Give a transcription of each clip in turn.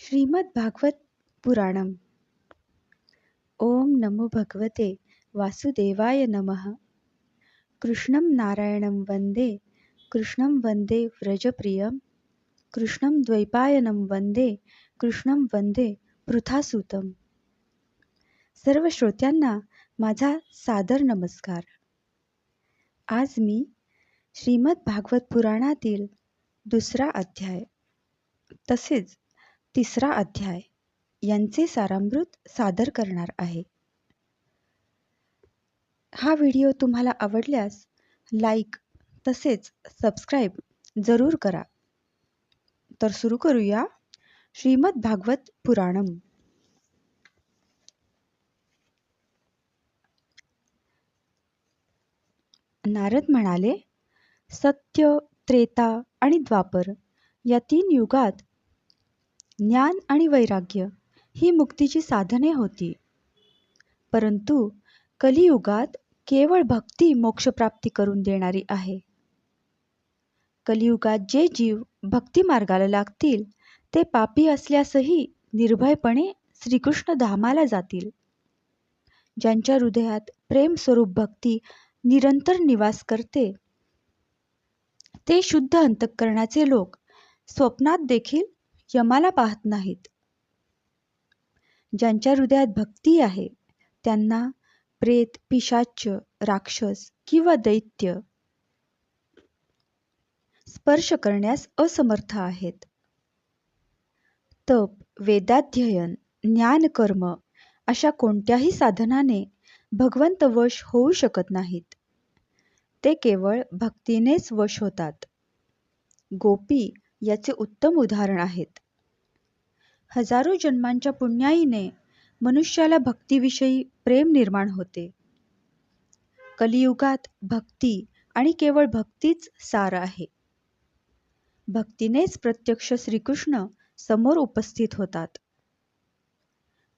श्रीमद् भागवत पुराणम. ओम नमो भगवते वासुदेवाय नमः. कृष्णं नारायणं वंदे, कृष्णं वंदे व्रजप्रियं, कृष्णं द्वैपायनं वंदे, कृष्णं वंदे पृथासुतम. सर्व श्रोत्यांना माझा सादर नमस्कार. आज मी श्रीमद् भागवत पुराणातील दुसरा अध्याय तसेच तिसरा अध्याय यांचे सारामृत सादर करणार आहे. हा व्हिडिओ तुम्हाला आवडल्यास लाईक तसेच सबस्क्राईब जरूर करा. तर सुरू करूया श्रीमद् भागवत पुराणम. नारद म्हणाले, सत्य, त्रेता आणि द्वापर या 3 युगात ज्ञान आणि वैराग्य ही मुक्तीची साधने होती. परंतु कलियुगात केवळ भक्ती मोक्षप्राप्ती करून देणारी आहे. कलियुगात जे जीव भक्ती मार्गाला लागतील ते पापी असल्यासही निर्भयपणे श्रीकृष्ण धामाला जातील. ज्यांच्या हृदयात प्रेम स्वरूप भक्ती निरंतर निवास करते ते शुद्ध अंतःकरणाचे लोक स्वप्नात देखील यमाला पाहत नाहीत. ज्यांच्या हृदयात भक्ती आहे त्यांना प्रेत, पिशाच, राक्षस किंवा दैत्य स्पर्श करण्यास असमर्थ आहेत. तप, वेदाध्ययन, ज्ञानकर्म अशा कोणत्याही साधनाने भगवंत वश होऊ शकत नाहीत. ते केवळ भक्तीनेच वश होतात. गोपी याचे उत्तम उदाहरण आहेत. हजारो जन्मांच्या पुण्याईने मनुष्याला भक्तीविषयी प्रेम निर्माण होते. कलियुगात भक्ती आणि केवळ भक्तीच सार आहे. भक्तीनेच प्रत्यक्ष श्रीकृष्ण समोर उपस्थित होतात.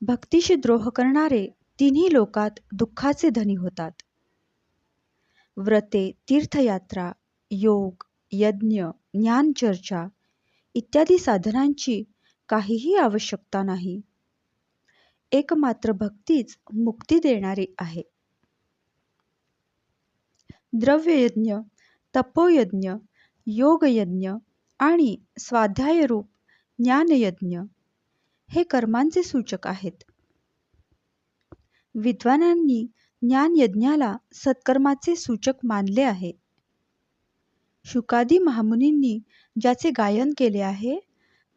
भक्तीशी द्रोह करणारे तिन्ही लोकात दुःखाचे धनी होतात. व्रते, तीर्थयात्रा, योग, यज्ञ, ज्ञानचर्चा इत्यादी साधनांची काहीही आवश्यकता नाही. एकमात्र भक्तीच मुक्ती देणारी आहे. द्रव्ययज्ञ, तपोयज्ञ, योगयज्ञ आणि स्वाध्यायरूप ज्ञानयज्ञ हे कर्मांचे सूचक आहेत. विद्वानांनी ज्ञानयज्ञाला सत्कर्माचे सूचक मानले आहे. शुकादी महामुनींनी ज्याचे गायन केले आहे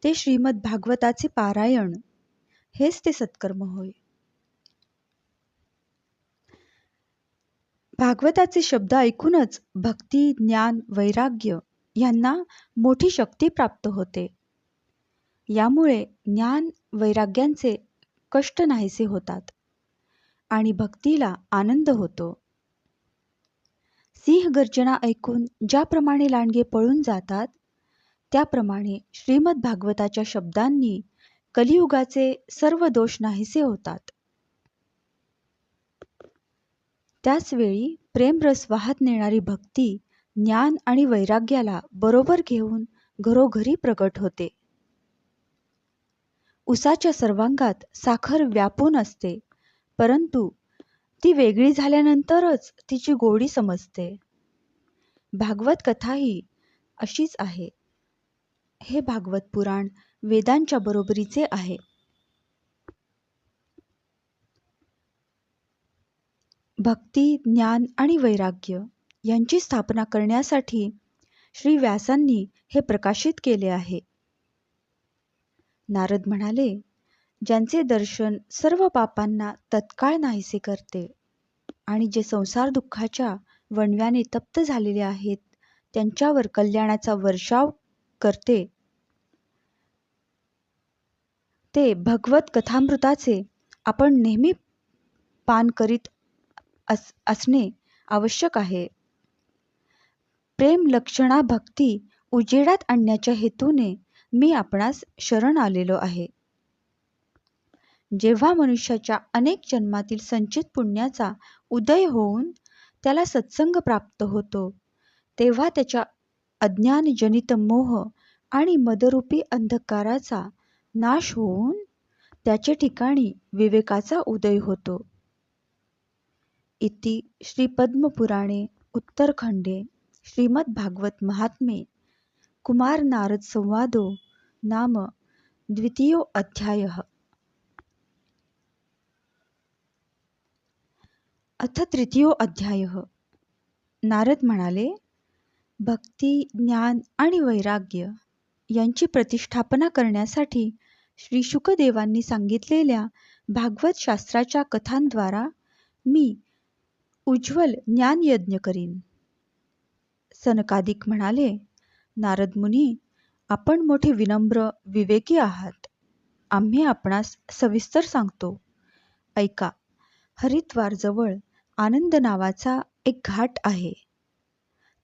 ते श्रीमद् भागवताचे पारायण हेच ते सत्कर्म होय. भागवताचे शब्द ऐकूनच भक्ती, ज्ञान, वैराग्य यांना मोठी शक्ती प्राप्त होते. यामुळे ज्ञान वैराग्यांचे कष्ट नाहीसे होतात आणि भक्तीला आनंद होतो. सिंह गर्जना ऐकून ज्याप्रमाणे लांडगे पळून जातात त्याप्रमाणे श्रीमद् भागवताच्या शब्दांनी कलियुगाचे सर्व दोष नाहीसे होतात. त्याचवेळी प्रेमरस वाहत नेणारी भक्ती ज्ञान आणि वैराग्याला बरोबर घेऊन घरोघरी प्रगट होते. उसाच्या सर्वांगात साखर व्यापून असते, परंतु ती वेगळी झाल्यानंतरच तिची गोडी समजते. भागवत कथाही अशीच आहे. हे भागवत पुराण वेदांच्या बरोबरीचे आहे. भक्ती, ज्ञान आणि वैराग्य यांची स्थापना करण्यासाठी श्री व्यासांनी हे प्रकाशित केले आहे. नारद म्हणाले, ज्यांचे दर्शन सर्व पापांना तत्काळ नाहीसे करते आणि जे संसार दुःखाच्या वणव्याने तप्त झालेले आहेत त्यांच्यावर कल्याणाचा वर्षाव करते, ते भगवत कथामृताचे आपण नेहमी पान करीत असणे आवश्यक आहे. प्रेम लक्षणा भक्ती उजेडात आणण्याच्या हेतूने मी आपणास शरण आलेलो आहे. जेव्हा मनुष्याच्या अनेक जन्मातील संचित पुण्याचा उदय होऊन त्याला सत्संग प्राप्त होतो तेव्हा त्याच्या अज्ञानजनित मोह आणि मदरूपी अंधकाराचा नाश होऊन त्याचे ठिकाणी विवेकाचा उदय होतो. इति श्रीपद्मपुराणे उत्तरखंडे श्रीमद्भागवत महात्म्ये कुमार नारद संवादो नाम द्वितीयो अध्यायः। अथ तृतीयो अध्यायः। नारद म्हणाले, भक्ती, ज्ञान आणि वैराग्य यांची प्रतिष्ठापना करण्यासाठी श्री शुकदेवांनी सांगितलेल्या भागवत शास्त्राच्या कथांद्वारा मी उज्ज्वल ज्ञानयज्ञ करीन. सनकादिक म्हणाले, नारद मुनी, आपण मोठे विनम्र विवेकी आहात. आम्ही आपणास सविस्तर सांगतो, ऐका. हरिद्वारजवळ आनंद नावाचा एक घाट आहे.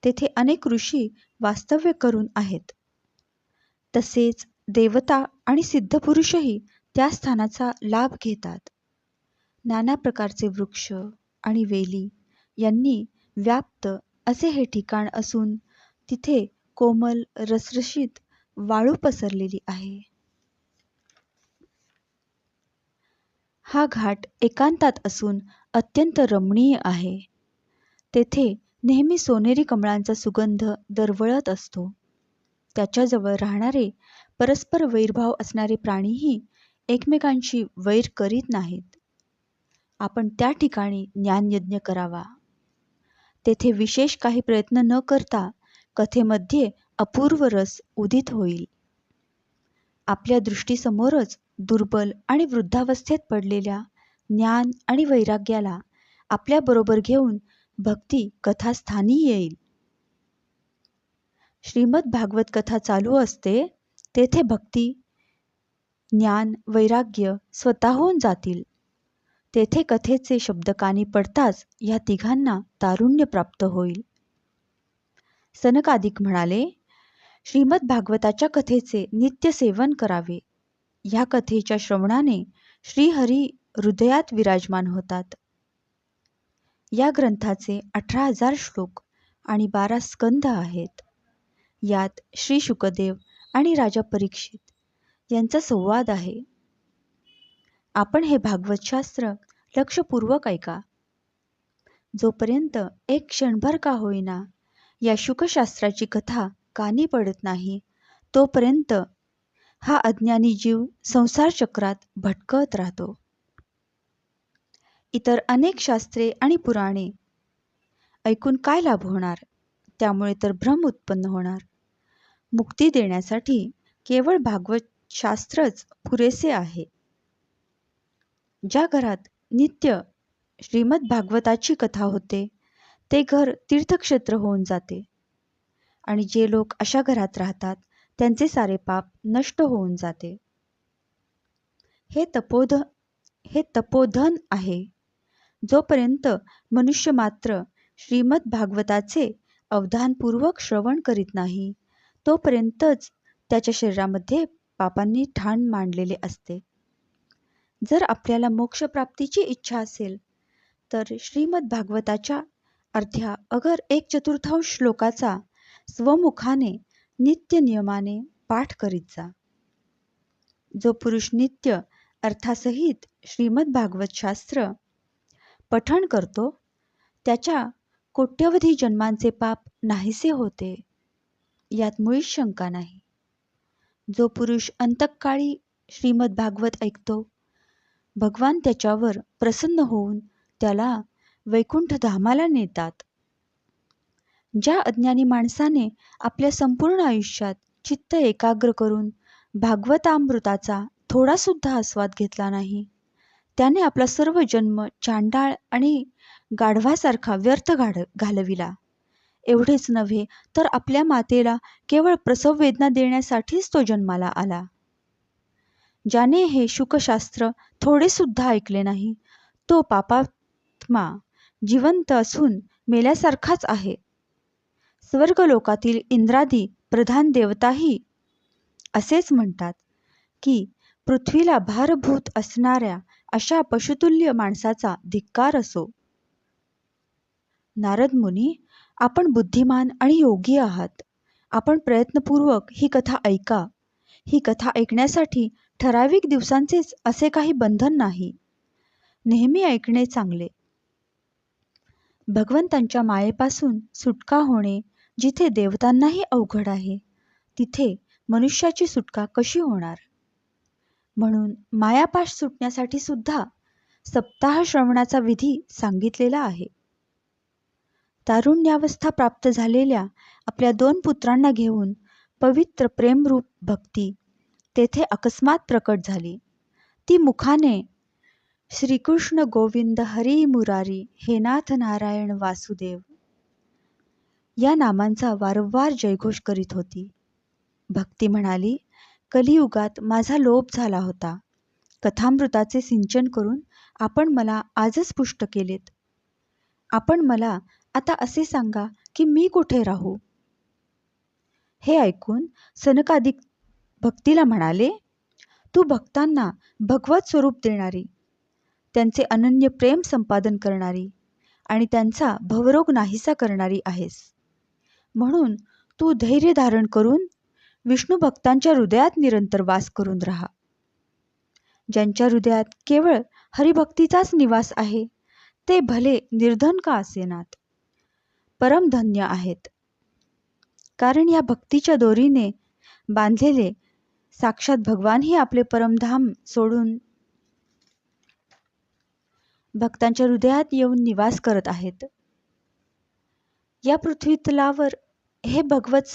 तेथे अनेक ऋषी वास्तव्य करून आहेत. तसेच देवता आणि सिद्धपुरुषही त्या स्थानाचा लाभ घेतात. नाना प्रकारचे वृक्ष आणि वेली यांनी व्याप्त असे हे ठिकाण असून तिथे कोमल रसरशीत वाळू पसरलेली आहे. हा घाट एकांतात असून अत्यंत रमणीय आहे. तेथे नेहमी सोनेरी कमळांचा सुगंध दरवळत असतो. त्याच्याजवळ राहणारे परस्पर वैरभाव असणारे प्राणीही एकमेकांशी वैर करीत नाहीत. आपण त्या ठिकाणी ज्ञानयज्ञ करावा. तेथे विशेष काही प्रयत्न न करता कथेमध्ये अपूर्व रस उदित होईल. आपल्या दृष्टीसमोरच दुर्बल आणि वृद्धावस्थेत पडलेल्या ज्ञान आणि वैराग्याला आपल्याबरोबर घेऊन भक्ती कथास्थानी येईल. श्रीमद भागवत कथा चालू असते तेथे भक्ती, ज्ञान, वैराग्य स्वतःहून जातील. तेथे कथेचे शब्द कानी पडताच या तिघांना तारुण्य प्राप्त होईल. सनकादिक म्हणाले, श्रीमद भागवताच्या कथेचे नित्य सेवन करावे. ह्या कथेच्या श्रवणाने श्रीहरी हृदयात विराजमान होतात. या ग्रंथाचे 18,000 श्लोक आणि 12 स्कंध आहेत. यात श्री शुकदेव आणि राजा परीक्षित यांचा संवाद आहे. आपण हे भागवत शास्त्र लक्षपूर्वक ऐका. जोपर्यंत एक क्षणभर का होईना या शुकशास्त्राची कथा कानी पडत नाही, तोपर्यंत हा अज्ञानी जीव संसार चक्रात भटकत राहतो. इतर अनेक शास्त्रे आणि पुराणे ऐकून काय लाभ होणार? त्यामुळे तर भ्रम उत्पन्न होणार. मुक्ती देण्यासाठी केवळ भागवत शास्त्रच पुरेसे आहे. ज्या घरात नित्य श्रीमद भागवताची कथा होते ते घर तीर्थक्षेत्र होऊन जाते आणि जे लोक अशा घरात राहतात त्यांचे सारे पाप नष्ट होऊन जाते. हे तपोधन आहे. जोपर्यंत मनुष्य मात्र श्रीमद भागवताचे अवधानपूर्वक श्रवण करीत नाही, तोपर्यंतच त्याच्या शरीरामध्ये पापांनी ठाण मांडलेले असते. जर आपल्याला मोक्षप्राप्तीची इच्छा असेल तर श्रीमद भागवताच्या अर्ध्या अगर 1/4 श्लोकाचा स्वमुखाने नित्य नियमाने पाठ करीत जा. जो पुरुष नित्य अर्थासहित श्रीमद भागवत शास्त्र पठण करतो त्याच्या कोट्यवधी जन्मांचे पाप नाहीसे होते. यात मुळीच शंका नाही. जो पुरुष अंतकाळी श्रीमद भागवत ऐकतो, भगवान त्याच्यावर प्रसन्न होऊन त्याला वैकुंठ धामाला नेतात. ज्या अज्ञानी माणसाने आपल्या संपूर्ण आयुष्यात चित्त एकाग्र करून भागवतामृताचा थोडा सुद्धा आस्वाद घेतला नाही, त्याने आपला सर्व जन्म चांडाळ आणि गाढवासारखा व्यर्थ घालविला. एवढेच नव्हे तर आपल्या मातेला केवळ प्रसव वेदना देण्यासाठीच तो जन्माला आला. ज्याने हे शुकशास्त्र थोडे सुद्धा ऐकले नाही तो पापात्मा जिवंत असून मेल्यासारखाच आहे. स्वर्गलोकातील इंद्रादी प्रधान देवताही असेच म्हणतात की पृथ्वीला भारभूत असणाऱ्या अशा पशुतुल्य माणसाचा धिक्कार असो. नारद मुनी, आपण बुद्धिमान आणि योगी आहात. आपण प्रयत्नपूर्वक ही कथा ऐका. ही कथा ऐकण्यासाठी ठराविक दिवसांचेच असे काही बंधन नाही. नेहमी ऐकणे चांगले. भगवंतांच्या मायेपासून सुटका होणे जिथे देवतांनाही अवघड आहे, तिथे मनुष्याची सुटका कशी होणार? म्हणून मायापाश सुटण्यासाठी सुद्धा सप्ताह श्रवणाचा विधी सांगितलेला आहे. तारुण्यावस्था प्राप्त झालेल्या आपल्या 2 पुत्रांना घेऊन पवित्र प्रेमरूप भक्ती तेथे अकस्मात प्रकट झाली. ती मुखाने श्रीकृष्ण गोविंद हरी मुरारी हे नाथ नारायण वासुदेव या नामांचा वारंवार जयघोष करीत होती. भक्ती म्हणाली, कलियुगात माझा लोभ झाला होता. कथामृताचे सिंचन करून आपण मला आजच पुष्ट केलेत. आपण मला आता असे सांगा की मी कुठे राहू? हे ऐकून सनकादिक भक्तीला म्हणाले, तू भक्तांना भगवत स्वरूप देणारी, त्यांचे अनन्य प्रेम संपादन करणारी आणि त्यांचा भवरोग नाहीसा करणारी आहेस. म्हणून तू धैर्य धारण करून विष्णू भक्तांच्या हृदयात निरंतर वास करून राहा. ज्यांच्या हृदयात केवळ हरिभक्तीचाच निवास आहे, ते भले निर्धन का असेनात, परमधन्य आहेत. कारण या भक्तीच्या दोरीने बांधलेले साक्षात भगवानही आपले परमधाम सोडून भक्तांच्या हृदयात येऊन निवास करत आहेत. या पृथ्वीतलावर हे भागवत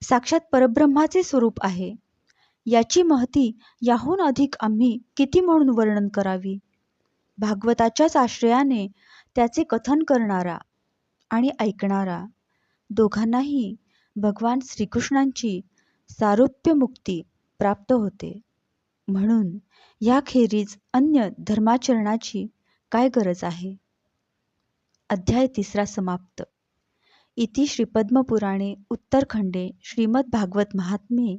साक्षात परब्रह्माचे स्वरूप आहे. याची महती याहून अधिक आम्ही किती म्हणून वर्णन करावी? भागवताच्याच आश्रयाने त्याचे कथन करणारा आणि ऐकणारा दोघांनाही भगवान श्रीकृष्णांची सारूप्य मुक्ती प्राप्त होते. म्हणून याखेरीज अन्य धर्माचरणाची काय गरज आहे? अध्याय 3 समाप्त. इति श्रीपद्मपुराणे उत्तरखंडे श्रीमद्भागवत महात्म्ये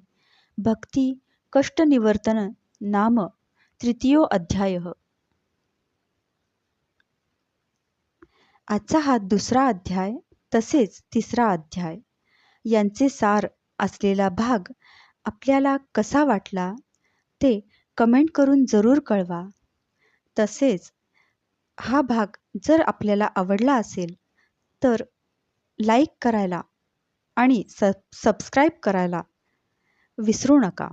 भक्ति कष्टनिवर्तन नाम 3यो अध्यायः. आजचा हा 2रा अध्याय तसेच 3रा अध्याय यांचे सार असलेला भाग आपल्याला कसा वाटला ते कमेंट करून जरूर कळवा. तसेच हा भाग जर आपल्याला आवडला असेल तर लाईक करायला आणि सबस्क्राईब करायला विसरू नका.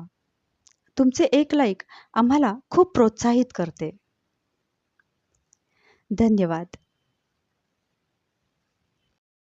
तुमचे एक लाईक आम्हाला खूप प्रोत्साहित करते. धन्यवाद.